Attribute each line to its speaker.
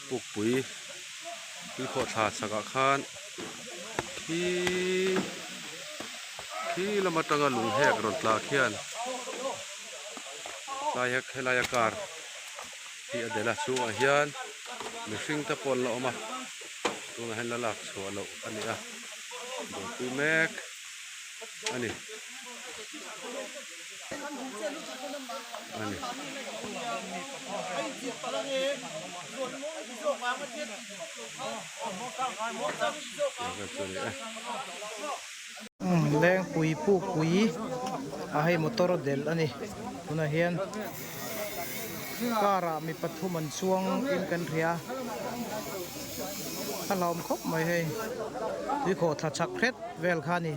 Speaker 1: ปลูกปุ๋ยคือขอถาดสักคานที่ละมาตังลุงแหกรอนตลาเขียนลายให้ลายอากาศที่อเดละสูงอาเฮียนมีสิ่งตะปนละออกมาตรงนั้นละหลักสวนละอันนี้ดอกปีแมกอันนี้
Speaker 2: แรงปุ๋ยปลูกปุ๋ยอาให้มอเตอร์เดลอันนี้คุณเฮียนการมีปฐุมันช่วงอินกันเรียถ้าเราครบไม่ให้วิโคทัชักเพชรเวลคานี่